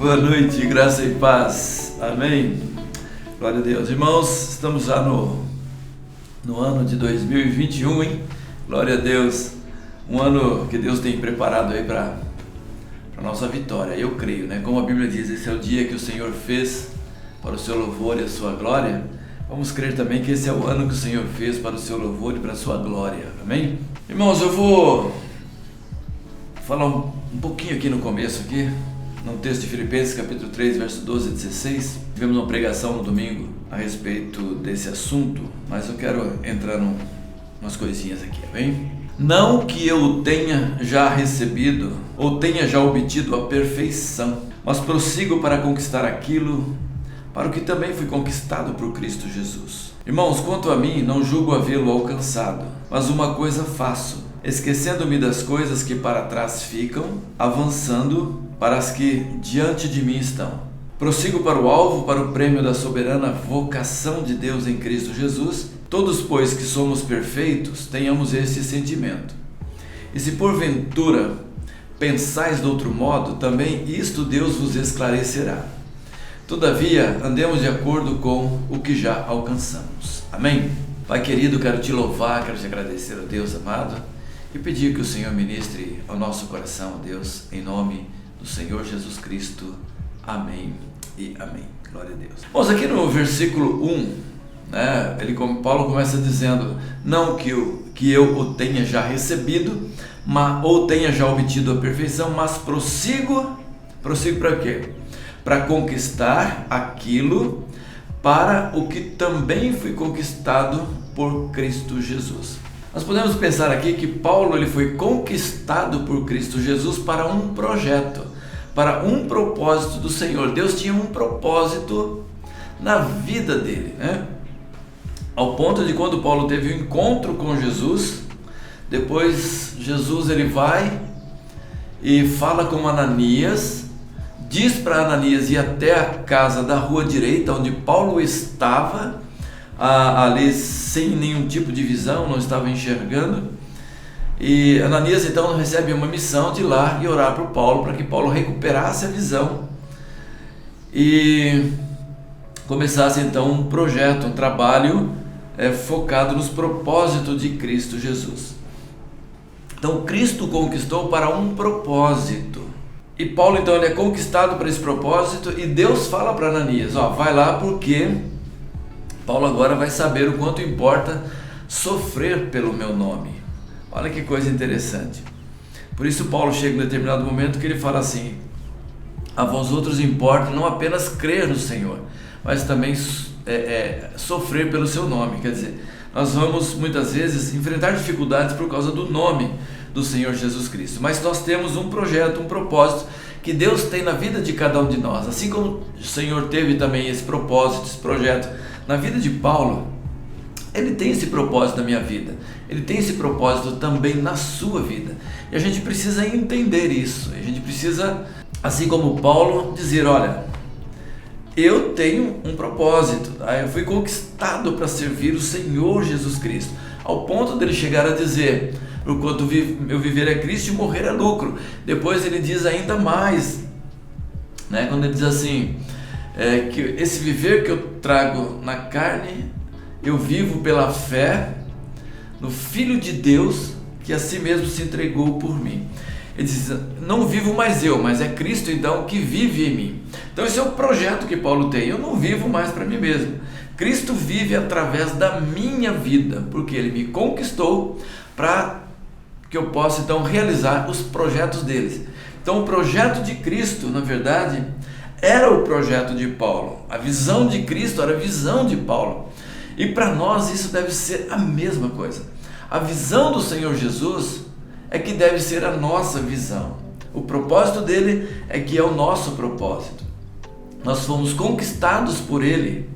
Boa noite, graça e paz. Amém. Glória a Deus. Irmãos, estamos já no ano de 2021, hein? Glória a Deus. Um ano que Deus tem preparado aí para a nossa vitória. Eu creio, né? Como a Bíblia diz, esse é o dia que o Senhor fez para o seu louvor e a sua glória. Vamos crer também que esse é o ano que o Senhor fez para o seu louvor e para a sua glória. Amém? Irmãos, eu vou falar um pouquinho aqui no começo aqui, no texto de Filipenses capítulo 3, verso 12 a 16. Tivemos uma pregação no domingo a respeito desse assunto, mas eu quero entrar umas coisinhas aqui, amém? Não que eu o tenha já recebido ou tenha já obtido a perfeição, mas prossigo para conquistar aquilo para o que também fui conquistado por Cristo Jesus. Irmãos, quanto a mim, não julgo havê-lo alcançado, mas uma coisa faço, esquecendo-me das coisas que para trás ficam, avançando para as que diante de mim estão. Prossigo para o alvo, para o prêmio da soberana vocação de Deus em Cristo Jesus. Todos, pois, que somos perfeitos, tenhamos este sentimento. E se porventura pensais de outro modo, também isto Deus vos esclarecerá. Todavia, andemos de acordo com o que já alcançamos. Amém? Pai querido, quero te louvar, quero te agradecer, ó Deus amado, e pedir que o Senhor ministre ao nosso coração, ó Deus, em nome do Senhor Jesus Cristo. Amém e amém. Glória a Deus. Vamos aqui no versículo 1, né? Paulo começa dizendo, não que eu o tenha já recebido, ou tenha já obtido a perfeição, mas prossigo para quê? Para conquistar aquilo para o que também foi conquistado por Cristo Jesus. Nós podemos pensar aqui que Paulo ele foi conquistado por Cristo Jesus para um projeto, para um propósito do Senhor. Deus tinha um propósito na vida dele, né? Ao ponto de quando Paulo teve um encontro com Jesus, depois Jesus ele vai e fala com Ananias, diz para Ananias ir até a casa da rua direita, onde Paulo estava, ali sem nenhum tipo de visão, não estava enxergando. E Ananias então recebe uma missão de ir lá e orar por Paulo, para que Paulo recuperasse a visão e começasse então um projeto, um trabalho focado nos propósitos de Cristo Jesus. Então Cristo conquistou para um propósito. E Paulo então ele é conquistado para esse propósito e Deus fala para Ananias, vai lá porque Paulo agora vai saber o quanto importa sofrer pelo meu nome. Olha que coisa interessante. Por isso Paulo chega em um determinado momento que ele fala assim, a vós outros importa não apenas crer no Senhor, mas também sofrer pelo seu nome. Quer dizer, nós vamos muitas vezes enfrentar dificuldades por causa do nome do Senhor Jesus Cristo, mas nós temos um projeto, um propósito que Deus tem na vida de cada um de nós, assim como o Senhor teve também esse propósito, esse projeto na vida de Paulo. Ele tem esse propósito na minha vida, ele tem esse propósito também na sua vida, e a gente precisa entender isso, a gente precisa, assim como Paulo, dizer, olha, eu tenho um propósito, eu fui conquistado para servir o Senhor Jesus Cristo, ao ponto dele chegar a dizer, porquanto eu viver é Cristo e morrer é lucro. Depois ele diz ainda mais, né, quando ele diz assim, que esse viver que eu trago na carne, eu vivo pela fé no Filho de Deus, que a si mesmo se entregou por mim. Ele diz, não vivo mais eu, mas é Cristo então que vive em mim. Então esse é o projeto que Paulo tem, eu não vivo mais para mim mesmo. Cristo vive através da minha vida, porque Ele me conquistou para que eu possa então realizar os projetos deles. Então o projeto de Cristo, na verdade, era o projeto de Paulo. A visão de Cristo era a visão de Paulo. E para nós isso deve ser a mesma coisa. A visão do Senhor Jesus é que deve ser a nossa visão. O propósito dele é que é o nosso propósito. Nós fomos conquistados por Ele,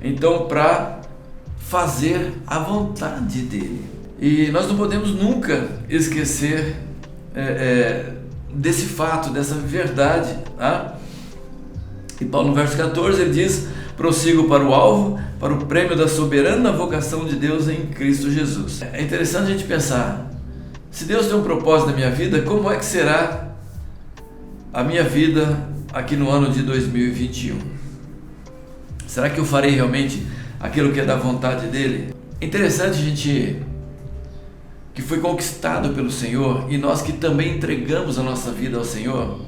então para fazer a vontade dele. E nós não podemos nunca esquecer desse fato, dessa verdade, tá? E Paulo no verso 14 ele diz, prossigo para o alvo, para o prêmio da soberana vocação de Deus em Cristo Jesus. É interessante a gente pensar, se Deus tem um propósito na minha vida, como é que será a minha vida aqui no ano de 2021? Será que eu farei realmente aquilo que é da vontade dele? É interessante a gente que foi conquistado pelo Senhor e nós que também entregamos a nossa vida ao Senhor.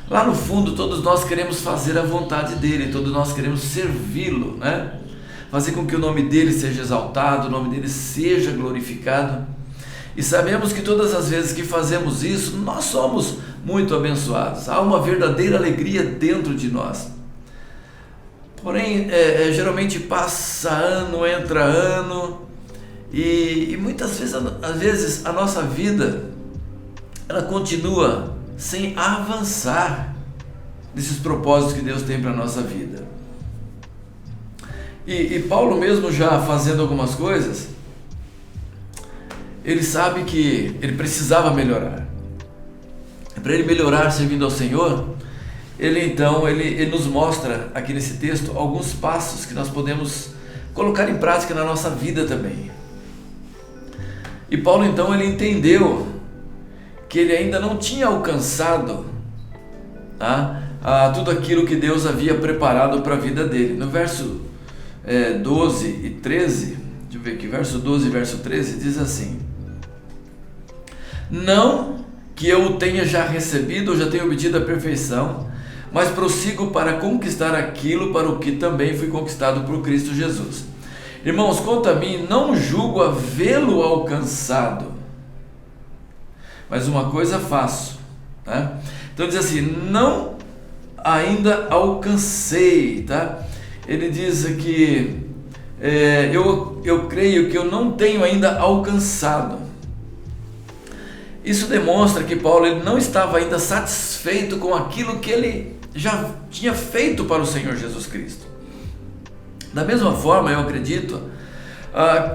Lá no fundo, todos nós queremos fazer a vontade dele, todos nós queremos servi-lo, né? Fazer com que o nome dele seja exaltado, o nome dele seja glorificado. E sabemos que todas as vezes que fazemos isso, nós somos muito abençoados. Há uma verdadeira alegria dentro de nós. Porém, geralmente passa ano, entra ano, e muitas vezes a nossa vida ela continua sem avançar nesses propósitos que Deus tem para a nossa vida. E Paulo mesmo já fazendo algumas coisas, ele sabe que ele precisava melhorar. Para ele melhorar servindo ao Senhor, ele nos mostra aqui nesse texto alguns passos que nós podemos colocar em prática na nossa vida também. E Paulo então ele entendeu que ele ainda não tinha alcançado tudo aquilo que Deus havia preparado para a vida dele. No verso 12 e 13, deixa eu ver aqui, verso 12 e verso 13 diz assim: não que eu o tenha já recebido ou já tenha obtido a perfeição, mas prossigo para conquistar aquilo para o que também fui conquistado por Cristo Jesus. Irmãos, quanto a mim, não julgo havê-lo alcançado, mas uma coisa faço, tá? Então diz assim, não ainda alcancei, tá? Ele diz aqui, eu creio que eu não tenho ainda alcançado. Isso demonstra que Paulo ele não estava ainda satisfeito com aquilo que ele já tinha feito para o Senhor Jesus Cristo. Da mesma forma, eu acredito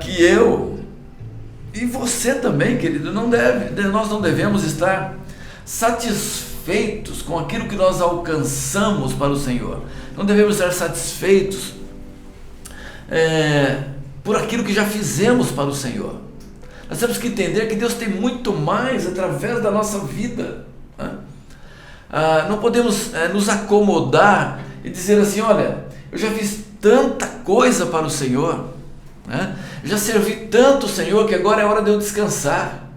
que eu e você também, querido, nós não devemos estar satisfeitos com aquilo que nós alcançamos para o Senhor. Não devemos estar satisfeitos por aquilo que já fizemos para o Senhor. Nós temos que entender que Deus tem muito mais através da nossa vida. Não podemos nos acomodar e dizer assim, olha, eu já fiz tanta coisa para o Senhor, eu já servi tanto o Senhor que agora é hora de eu descansar.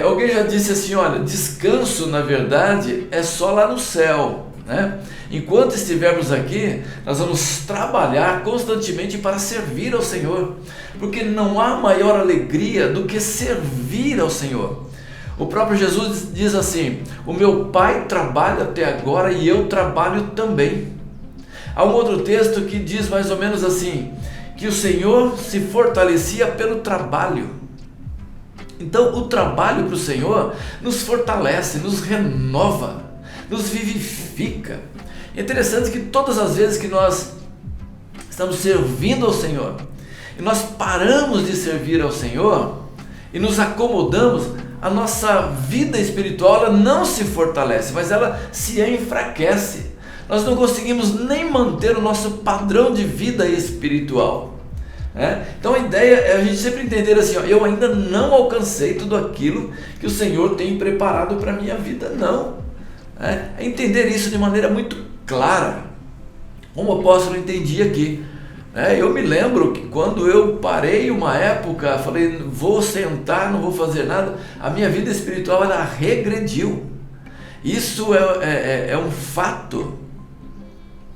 Alguém já disse assim, olha, descanso na verdade é só lá no céu, né? Enquanto estivermos aqui, nós vamos trabalhar constantemente para servir ao Senhor, porque não há maior alegria do que servir ao Senhor. O próprio Jesus diz assim, o meu Pai trabalha até agora e eu trabalho também. Há um outro texto que diz mais ou menos assim, que o Senhor se fortalecia pelo trabalho. Então o trabalho para o Senhor nos fortalece, nos renova, nos vivifica. É interessante que todas as vezes que nós estamos servindo ao Senhor, e nós paramos de servir ao Senhor, e nos acomodamos, a nossa vida espiritual ela não se fortalece, mas ela se enfraquece. Nós não conseguimos nem manter o nosso padrão de vida espiritual. Então a ideia é a gente sempre entender assim, eu ainda não alcancei tudo aquilo que o Senhor tem preparado para a minha vida, não. É entender isso de maneira muito clara, como o apóstolo entendia aqui. Eu me lembro que quando eu parei uma época, falei, vou sentar, não vou fazer nada, a minha vida espiritual ela regrediu. Isso é um fato,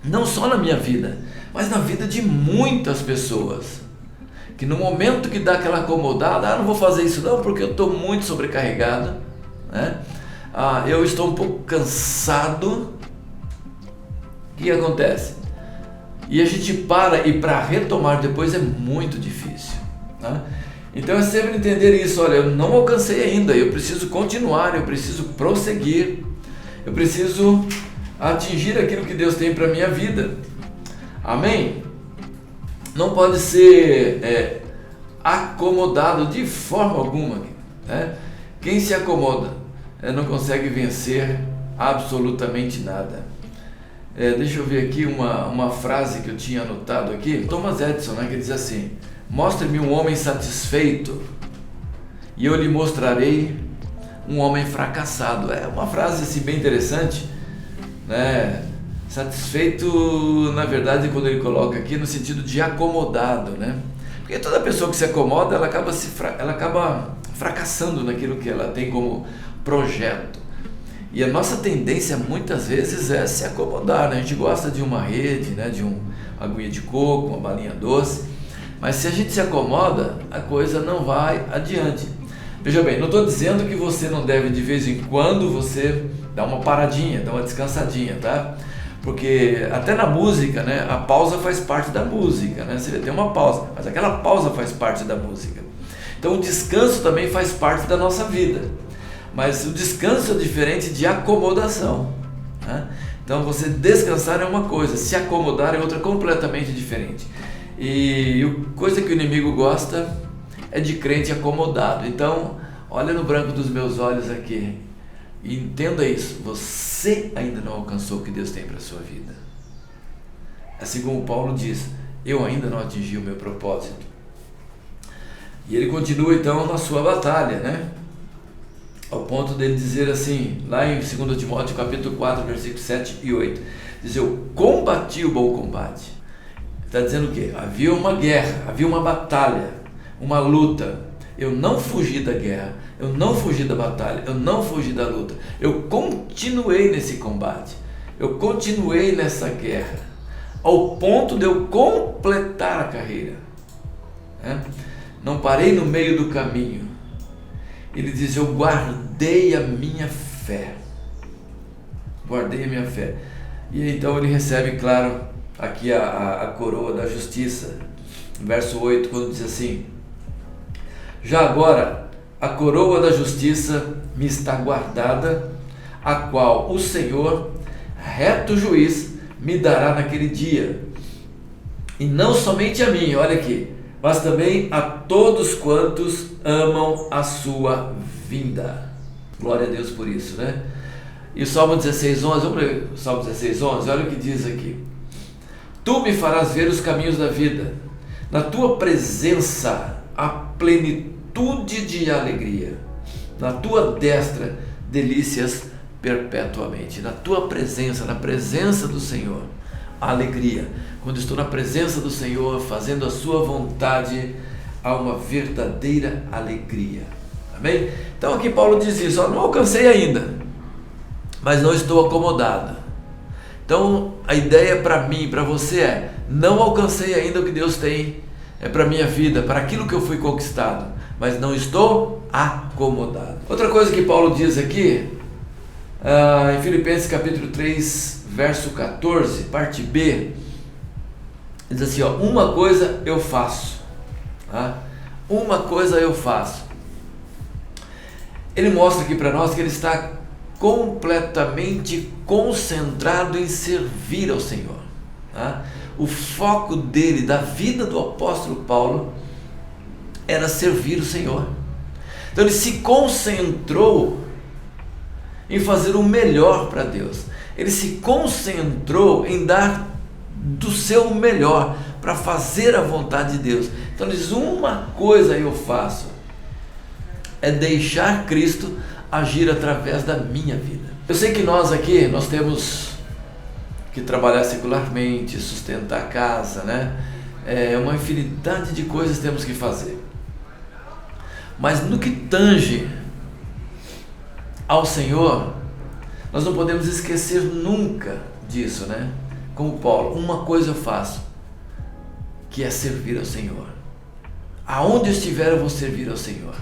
não só na minha vida, mas na vida de muitas pessoas, que no momento que dá aquela acomodada, não vou fazer isso não, porque eu estou muito sobrecarregado, eu estou um pouco cansado. O que acontece? E a gente para, e para retomar depois é muito difícil. Então é sempre entender isso, olha, eu não alcancei ainda, eu preciso continuar, eu preciso prosseguir, eu preciso atingir aquilo que Deus tem para a minha vida. Amém? Não pode ser acomodado de forma alguma. Quem se acomoda não consegue vencer absolutamente nada. Deixa eu ver aqui uma frase que eu tinha anotado aqui. Thomas Edison, que diz assim, mostre-me um homem satisfeito e eu lhe mostrarei um homem fracassado. É uma frase assim, bem interessante, né? Satisfeito, na verdade, quando ele coloca aqui, no sentido de acomodado, né? Porque toda pessoa que se acomoda, ela acaba fracassando naquilo que ela tem como projeto. E a nossa tendência muitas vezes é se acomodar, né? A gente gosta de uma rede, né? De uma aguinha de coco, uma balinha doce, mas se a gente se acomoda, a coisa não vai adiante. Veja bem, não estou dizendo que você não deve de vez em quando você dar uma paradinha, dar uma descansadinha, tá? Porque até na música, né, a pausa faz parte da música, né? Você tem uma pausa, mas aquela pausa faz parte da música. Então o descanso também faz parte da nossa vida, mas o descanso é diferente de acomodação, né? Então você descansar é uma coisa, se acomodar é outra completamente diferente. E coisa que o inimigo gosta é de crente acomodado. Então, olha no branco dos meus olhos aqui e entenda isso: você ainda não alcançou o que Deus tem para a sua vida. Assim como Paulo diz, eu ainda não atingi o meu propósito. E ele continua então na sua batalha, né? Ao ponto dele dizer assim, lá em 2 Timóteo capítulo 4, versículos 7 e 8, diz: eu combati o bom combate. Está dizendo o quê? Havia uma guerra, havia uma batalha, uma luta. Eu não fugi da guerra, eu não fugi da batalha, eu não fugi da luta. Eu continuei nesse combate, eu continuei nessa guerra, ao ponto de eu completar a carreira, né? Não parei no meio do caminho. Ele diz: eu guardei a minha fé. Guardei a minha fé. E então ele recebe, claro, aqui a coroa da justiça, verso 8, quando diz assim: já agora a coroa da justiça me está guardada, a qual o Senhor, reto juiz, me dará naquele dia, e não somente a mim, olha aqui, mas também a todos quantos amam a sua vinda. Glória a Deus por isso, né? E o Salmo 16:11, vamos ler o Salmo 16:11, olha o que diz aqui: tu me farás ver os caminhos da vida, na tua presença a plenitude de alegria, na tua destra delícias perpetuamente. Na tua presença, na presença do Senhor, a alegria. Quando estou na presença do Senhor, fazendo a sua vontade, há uma verdadeira alegria. Amém? Então aqui Paulo diz isso: não alcancei ainda, mas não estou acomodado. Então a ideia para mim, para você é: não alcancei ainda o que Deus tem para a minha vida, para aquilo que eu fui conquistado, mas não estou acomodado. Outra coisa que Paulo diz aqui, em Filipenses capítulo 3, verso 14, parte B, diz assim, ó: uma coisa eu faço, tá? Uma coisa eu faço. Ele mostra aqui para nós que ele está completamente concentrado em servir ao Senhor, tá? O foco dele, da vida do apóstolo Paulo, era servir o Senhor. Então ele se concentrou em fazer o melhor para Deus. Ele se concentrou em dar do seu melhor para fazer a vontade de Deus. Então ele diz: uma coisa eu faço, é deixar Cristo agir através da minha vida. Eu sei que nós aqui, nós temos que trabalhar secularmente, sustentar a casa, né? Uma infinidade de coisas temos que fazer. Mas no que tange ao Senhor, nós não podemos esquecer nunca disso, né? Como Paulo: uma coisa eu faço, que é servir ao Senhor. Aonde eu estiver, eu vou servir ao Senhor.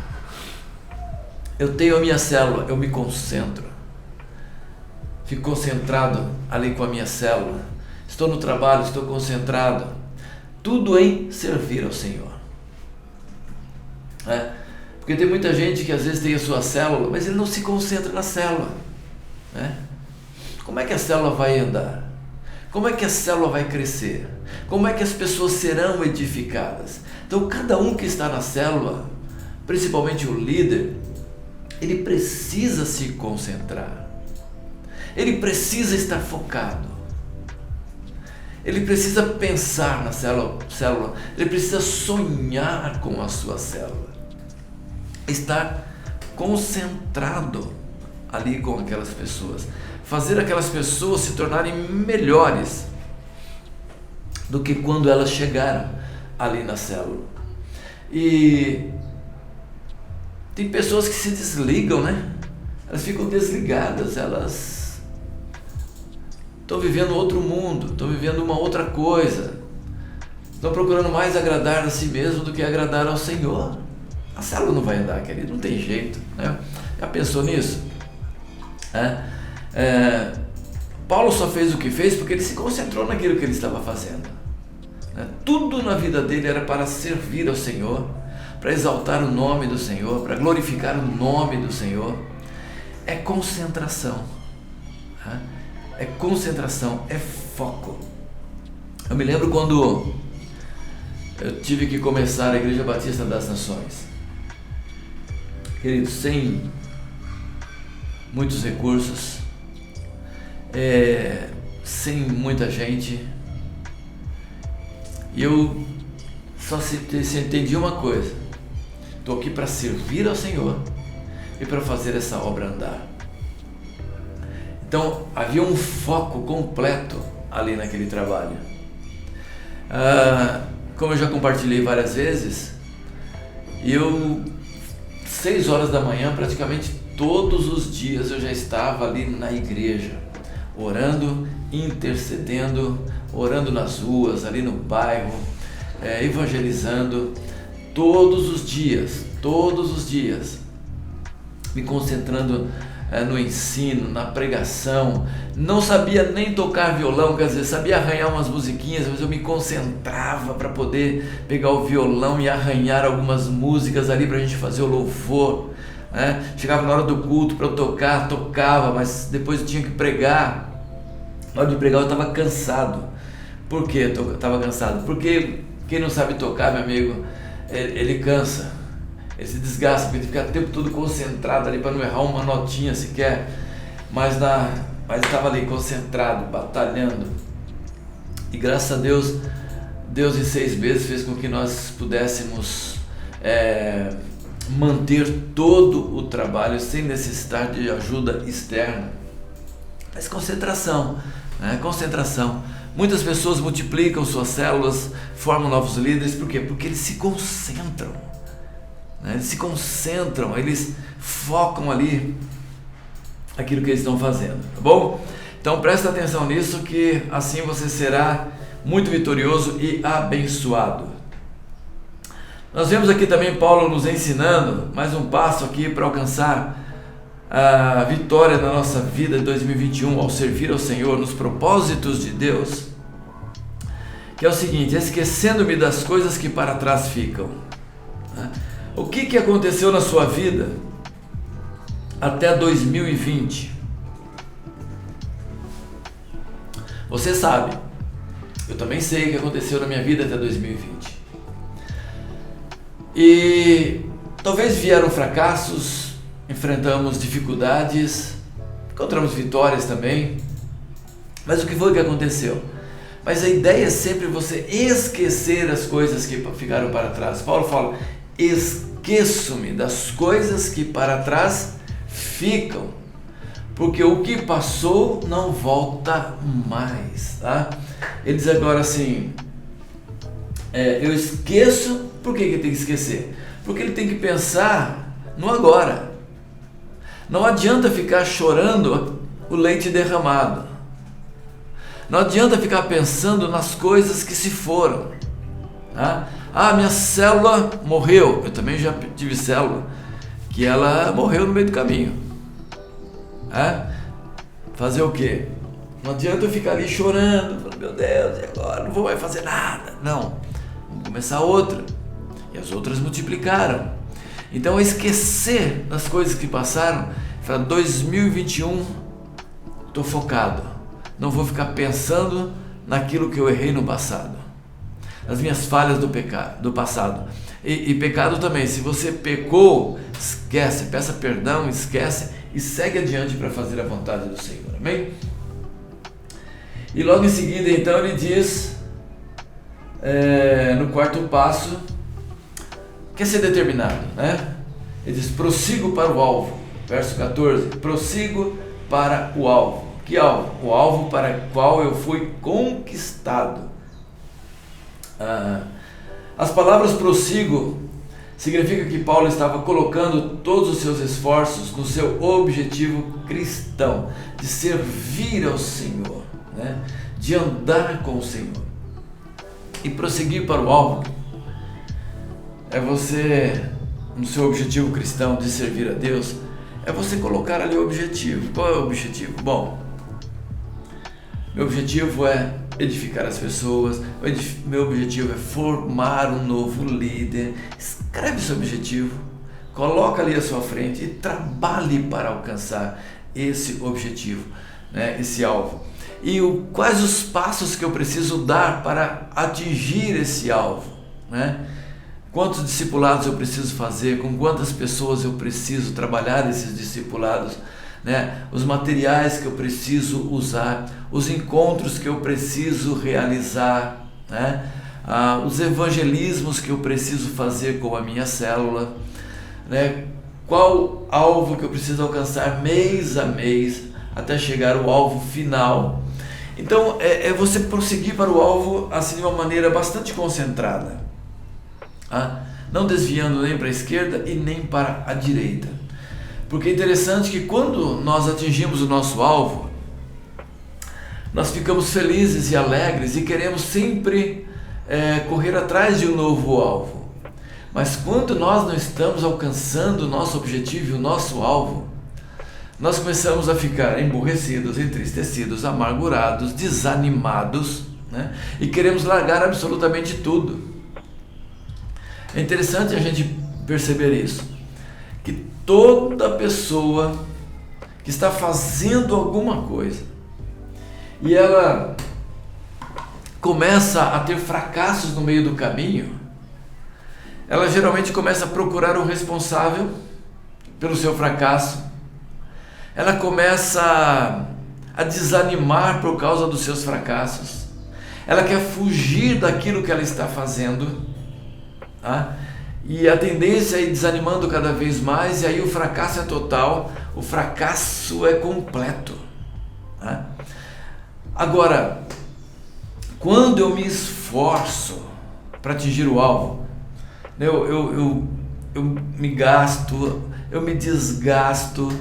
Eu tenho a minha célula, eu me concentro. Fico concentrado ali com a minha célula. Estou no trabalho, estou concentrado. Tudo em servir ao Senhor. Porque tem muita gente que às vezes tem a sua célula, mas ele não se concentra na célula, né? Como é que a célula vai andar? Como é que a célula vai crescer? Como é que as pessoas serão edificadas? Então cada um que está na célula, principalmente o líder, ele precisa se concentrar. Ele precisa estar focado. Ele precisa pensar na célula. Ele precisa sonhar com a sua célula. Estar concentrado ali com aquelas pessoas. fazer aquelas pessoas se tornarem melhores do que quando elas chegaram ali na célula. E tem pessoas que se desligam, né? Elas ficam desligadas, elas estão vivendo outro mundo, estão vivendo uma outra coisa, estão procurando mais agradar a si mesmo do que agradar ao Senhor. A célula não vai andar, querido, não tem jeito, né? Já pensou nisso? Paulo só fez o que fez porque ele se concentrou naquilo que ele estava fazendo. Tudo na vida dele era para servir ao Senhor, para exaltar o nome do Senhor, para glorificar o nome do Senhor. É concentração, é concentração, é foco. Eu me lembro quando eu tive que começar a Igreja Batista das Nações, querido, sem muitos recursos, sem muita gente, e eu só entendi uma coisa: estou aqui para servir ao Senhor e para fazer essa obra andar. Então havia um foco completo ali naquele trabalho. Como eu já compartilhei várias vezes, 6 horas da manhã, praticamente todos os dias, eu já estava ali na igreja, orando, intercedendo, orando nas ruas, ali no bairro, evangelizando, todos os dias, me concentrando no ensino, na pregação. Não sabia nem tocar violão, quer dizer, sabia arranhar umas musiquinhas, mas eu me concentrava para poder pegar o violão e arranhar algumas músicas ali para a gente fazer o louvor, né? Chegava na hora do culto para eu tocar, tocava, mas depois eu tinha que pregar. Na hora de pregar eu estava cansado. Por que eu estava cansado? Porque quem não sabe tocar, meu amigo, ele cansa. Ele se desgasta, porque ele fica o tempo todo concentrado ali para não errar uma notinha sequer, mas estava ali concentrado, batalhando. E graças a Deus, Deus em 6 meses fez com que nós pudéssemos manter todo o trabalho sem necessitar de ajuda externa. Mas concentração, né? Concentração. Muitas pessoas multiplicam suas células, formam novos líderes, por quê? Porque eles se concentram. Eles se concentram, eles focam ali aquilo que eles estão fazendo, tá bom? Então presta atenção nisso, que assim você será muito vitorioso e abençoado. Nós vemos aqui também Paulo nos ensinando mais um passo aqui para alcançar a vitória na nossa vida de 2021 ao servir ao Senhor nos propósitos de Deus, que é o seguinte: esquecendo-me das coisas que para trás ficam. O que aconteceu na sua vida até 2020? Você sabe, eu também sei o que aconteceu na minha vida até 2020. E talvez vieram fracassos, enfrentamos dificuldades, encontramos vitórias também. Mas o que foi que aconteceu? Mas a ideia é sempre você esquecer as coisas que ficaram para trás. Paulo fala: esqueço-me das coisas que para trás ficam, porque o que passou não volta mais, tá? Ele diz agora assim, eu esqueço. Por que ele tem que esquecer? Porque ele tem que pensar no agora. Não adianta ficar chorando o leite derramado. Não adianta ficar pensando nas coisas que se foram, tá? Minha célula morreu. Eu também já tive célula que ela morreu no meio do caminho. Fazer o quê? Não adianta eu ficar ali chorando, falando: meu Deus, e agora? Não vou mais fazer nada. Não, vamos começar outra. E as outras multiplicaram. Então, esquecer das coisas que passaram. Para 2021, estou focado. Não vou ficar pensando naquilo que eu errei no passado, as minhas falhas do passado. E pecado também. Se você pecou, esquece, peça perdão, esquece e segue adiante para fazer a vontade do Senhor. Amém? E logo em seguida, então, ele diz, no quarto passo, quer ser determinado, né? Ele diz: prossigo para o alvo. Verso 14: prossigo para o alvo. Que alvo? O alvo para o qual eu fui conquistado. As palavras prossigo significa que Paulo estava colocando todos os seus esforços no seu objetivo cristão, de servir ao Senhor, né? De andar com o Senhor. E prosseguir para o alvo é você, no seu objetivo cristão de servir a Deus, é você colocar ali o objetivo. Qual é o objetivo? Bom, meu objetivo é edificar as pessoas, meu objetivo é formar um novo líder. Escreve seu objetivo, coloca ali à sua frente e trabalhe para alcançar esse objetivo, né? Esse alvo. E quais os passos que eu preciso dar para atingir esse alvo, né? Quantos discipulados eu preciso fazer, com quantas pessoas eu preciso trabalhar esses discipulados, né? Os materiais que eu preciso usar, os encontros que eu preciso realizar, né? Os evangelismos que eu preciso fazer com a minha célula, né? Qual alvo que eu preciso alcançar mês a mês até chegar ao alvo final. Então é você prosseguir para o alvo assim de uma maneira bastante concentrada, não desviando nem para a esquerda e nem para a direita. Porque é interessante que quando nós atingimos o nosso alvo, nós ficamos felizes e alegres e queremos sempre correr atrás de um novo alvo. Mas quando nós não estamos alcançando o nosso objetivo e o nosso alvo, nós começamos a ficar emburrecidos, entristecidos, amargurados, desanimados, né? E queremos largar absolutamente tudo. É interessante a gente perceber isso, que toda pessoa que está fazendo alguma coisa e ela começa a ter fracassos no meio do caminho, ela geralmente começa a procurar o responsável pelo seu fracasso, ela começa a desanimar por causa dos seus fracassos, ela quer fugir daquilo que ela está fazendo, e a tendência é ir desanimando cada vez mais, e aí o fracasso é total, o fracasso é completo. Agora, quando eu me esforço para atingir o alvo, eu me gasto, eu me desgasto,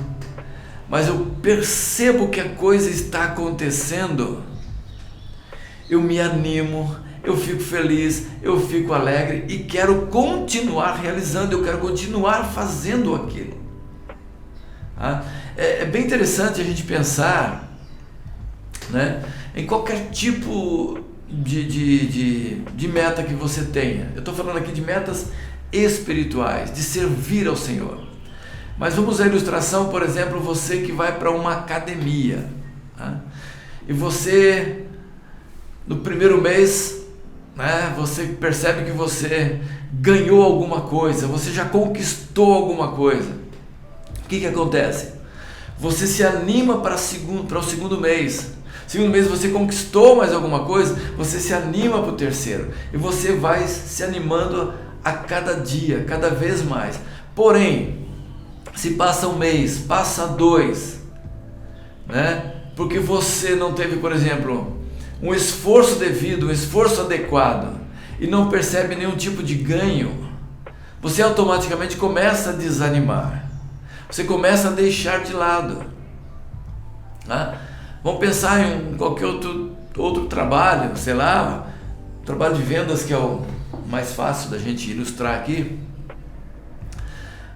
mas eu percebo que a coisa está acontecendo, eu me animo, eu fico feliz, eu fico alegre e quero continuar realizando, eu quero continuar fazendo aquilo. É bem interessante a gente pensar, né, em qualquer tipo de meta que você tenha. Eu estou falando aqui de metas espirituais, de servir ao Senhor. Mas vamos à ilustração, por exemplo, você que vai para uma academia, e você, no primeiro mês, né, você percebe que você ganhou alguma coisa, você já conquistou alguma coisa. O que acontece? Você se anima para o segundo mês. Segundo mês você conquistou mais alguma coisa, você se anima para o terceiro. E você vai se animando a cada dia, cada vez mais. Porém, se passa um mês, passa dois, né? Porque você não teve, por exemplo, um esforço devido, um esforço adequado, e não percebe nenhum tipo de ganho, você automaticamente começa a desanimar, você começa a deixar de lado. Vamos pensar em qualquer outro trabalho, sei lá, trabalho de vendas, que é o mais fácil da gente ilustrar aqui.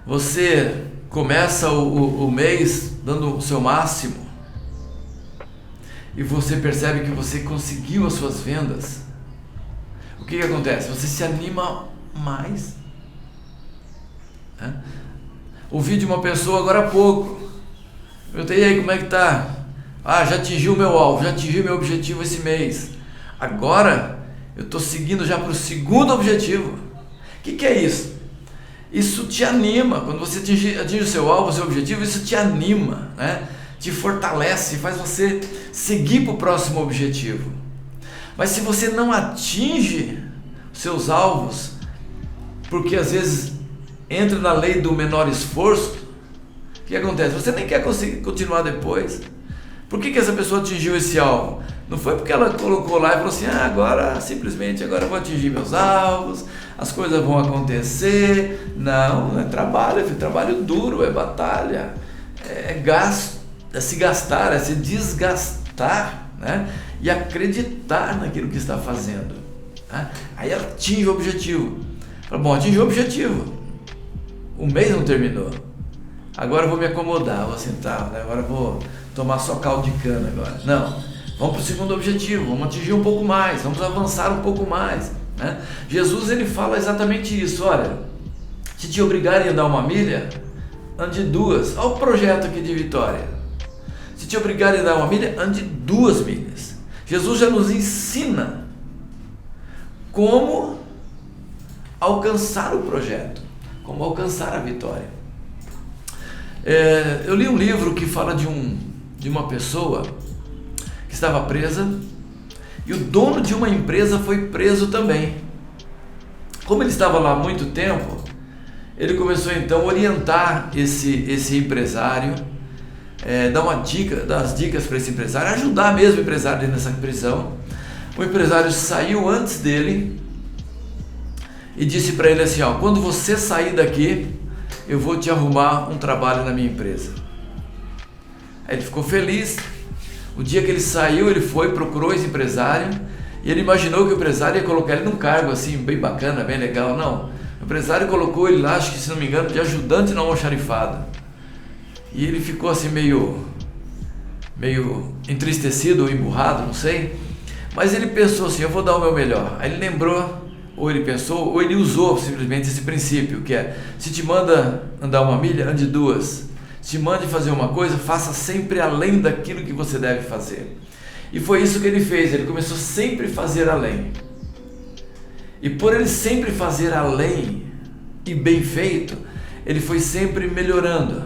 Você começa o mês dando o seu máximo e você percebe que você conseguiu as suas vendas. O que acontece? Você se anima mais. Ouvi de uma pessoa agora há pouco, perguntei: e aí, como é que tá? Já atingi o meu alvo, já atingi meu objetivo esse mês, agora eu estou seguindo já para o segundo objetivo. O que é isso? Isso te anima. Quando você atinge o seu alvo, o seu objetivo, isso te anima, né? Te fortalece, faz você seguir para o próximo objetivo. Mas se você não atinge os seus alvos, porque às vezes entra na lei do menor esforço, o que acontece? Você nem quer conseguir continuar depois, Por que essa pessoa atingiu esse alvo? Não foi porque ela colocou lá e falou assim, agora simplesmente agora eu vou atingir meus alvos, as coisas vão acontecer. Não, é trabalho duro, é batalha, é gasto, é se gastar, é se desgastar, né? E acreditar naquilo que está fazendo, né? Aí ela atinge o objetivo. Fala, bom, atingiu o objetivo, o mês não terminou, agora eu vou me acomodar, vou sentar, né? Agora eu vou tomar só caldo de cana agora. Não, vamos para o segundo objetivo, vamos atingir um pouco mais, vamos avançar um pouco mais, né? Jesus, ele fala exatamente isso. Olha, se te obrigarem a andar 1 milha, ande 2. Olha o projeto aqui de Vitória. Se te obrigarem a andar 1 milha, ande 2 milhas. Jesus já nos ensina como alcançar o projeto, como alcançar a vitória. Eu li um livro que fala de uma pessoa que estava presa, e o dono de uma empresa foi preso também. Como ele estava lá há muito tempo, ele começou então a orientar esse empresário, dar as dicas para esse empresário, ajudar mesmo o empresário dentro dessa prisão. O empresário saiu antes dele e disse para ele assim, quando você sair daqui, eu vou te arrumar um trabalho na minha empresa. Aí ele ficou feliz. O dia que ele saiu, ele procurou esse empresário, e ele imaginou que o empresário ia colocar ele num cargo assim, bem bacana, bem legal. Não, o empresário colocou ele lá, acho que se não me engano, de ajudante na almoxarifada. E ele ficou assim meio entristecido ou emburrado, não sei. Mas ele pensou assim, eu vou dar o meu melhor. Aí ele lembrou, ou ele pensou, ou ele usou simplesmente esse princípio, que é, se te manda andar 1 milha, ande 2. Se te manda fazer uma coisa, faça sempre além daquilo que você deve fazer. E foi isso que ele fez, ele começou sempre a fazer além. E por ele sempre fazer além e bem feito, ele foi sempre melhorando,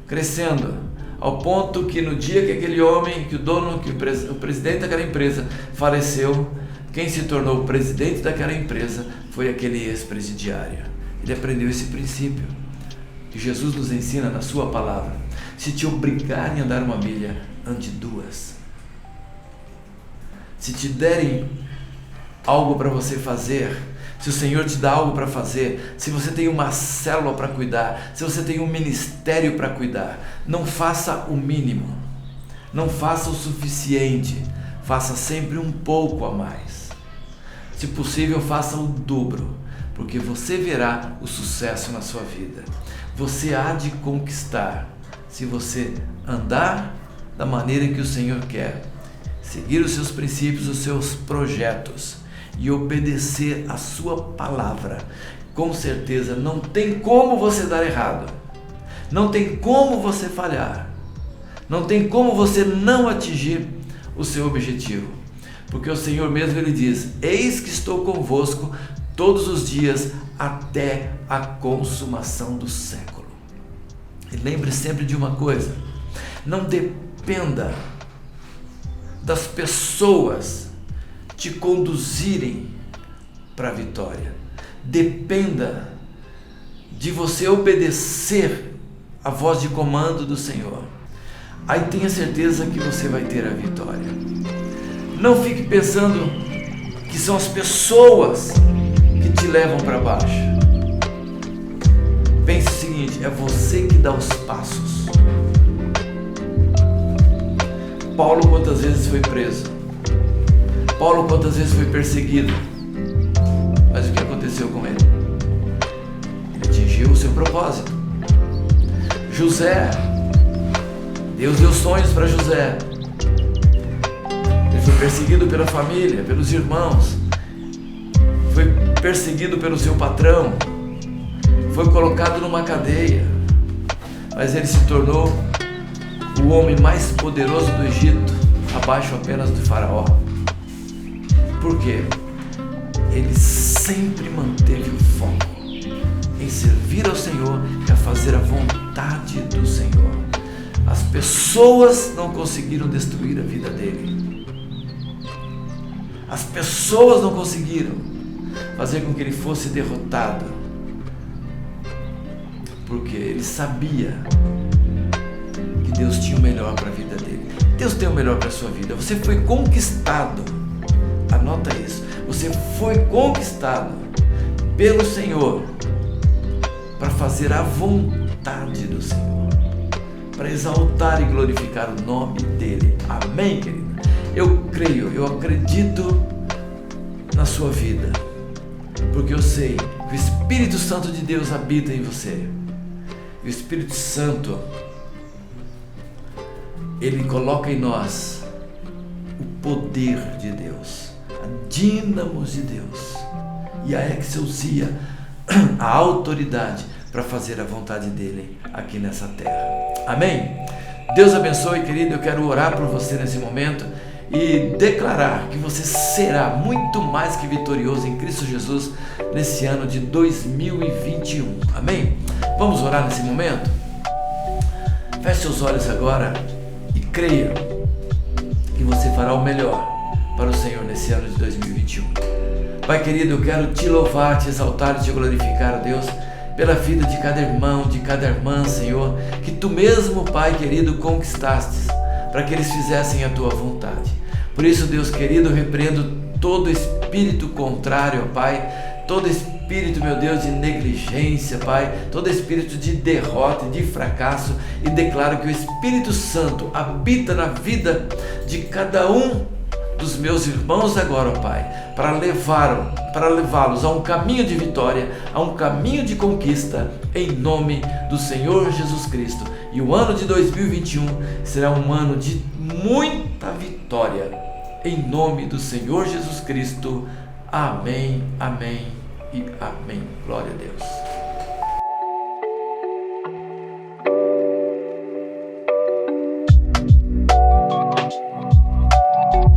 crescendo, ao ponto que no dia que aquele homem, que o dono, que o presidente daquela empresa faleceu, quem se tornou o presidente daquela empresa foi aquele ex-presidiário. Ele aprendeu esse princípio que Jesus nos ensina na sua palavra. Se te obrigarem a andar 1 milha, ande 2. Se te derem algo para você fazer, se o Senhor te dá algo para fazer, se você tem uma célula para cuidar, se você tem um ministério para cuidar, não faça o mínimo, não faça o suficiente, faça sempre um pouco a mais. Se possível, faça o dobro, porque você verá o sucesso na sua vida. Você há de conquistar se você andar da maneira que o Senhor quer, seguir os seus princípios, os seus projetos e obedecer a sua palavra. Com certeza não tem como você dar errado, não tem como você falhar, não tem como você não atingir o seu objetivo, porque o Senhor mesmo, ele diz, eis que estou convosco todos os dias até a consumação do século. E lembre sempre de uma coisa, não dependa das pessoas te conduzirem para a vitória, dependa de você obedecer a voz de comando do Senhor. Aí tenha certeza que você vai ter a vitória. Não fique pensando que são as pessoas que te levam para baixo. Pense o seguinte, é você que dá os passos. Paulo quantas vezes foi preso? Paulo quantas vezes foi perseguido? Mas o que aconteceu com ele? Ele atingiu o seu propósito. José, Deus deu sonhos para José. Ele foi perseguido pela família, pelos irmãos, foi perseguido pelo seu patrão, foi colocado numa cadeia, mas ele se tornou o homem mais poderoso do Egito, abaixo apenas do faraó. Por quê? Ele sempre manteve o foco em servir ao Senhor e a fazer a vontade do Senhor. As pessoas não conseguiram destruir a vida dele. As pessoas não conseguiram fazer com que ele fosse derrotado, porque ele sabia que Deus tinha o melhor para a vida dele. Deus tem o melhor para a sua vida. Você foi conquistado. Anota isso. Você foi conquistado pelo Senhor para fazer a vontade do Senhor, para exaltar e glorificar o nome dEle. Amém, querido? Eu creio, eu acredito na sua vida, porque eu sei que o Espírito Santo de Deus habita em você. E o Espírito Santo, Ele coloca em nós o poder de Deus, a dínamos de Deus e a exousia, a autoridade para fazer a vontade dEle aqui nessa terra. Amém? Deus abençoe, querido. Eu quero orar por você nesse momento e declarar que você será muito mais que vitorioso em Cristo Jesus nesse ano de 2021. Amém? Vamos orar nesse momento? Feche seus olhos agora e creia que você fará o melhor para o Senhor nesse ano de 2021. Pai querido, eu quero te louvar, te exaltar e te glorificar, ó Deus, pela vida de cada irmão, de cada irmã, Senhor, que Tu mesmo, Pai querido, conquistastes para que eles fizessem a Tua vontade. Por isso, Deus querido, eu repreendo todo espírito contrário, Pai, todo espírito, meu Deus, de negligência, Pai, todo espírito de derrota e de fracasso, e declaro que o Espírito Santo habita na vida de cada um dos meus irmãos agora, ó Pai, para levá-los a um caminho de vitória, a um caminho de conquista, em nome do Senhor Jesus Cristo. E o ano de 2021 será um ano de muita vitória, em nome do Senhor Jesus Cristo. Amém, amém e amém. Glória a Deus.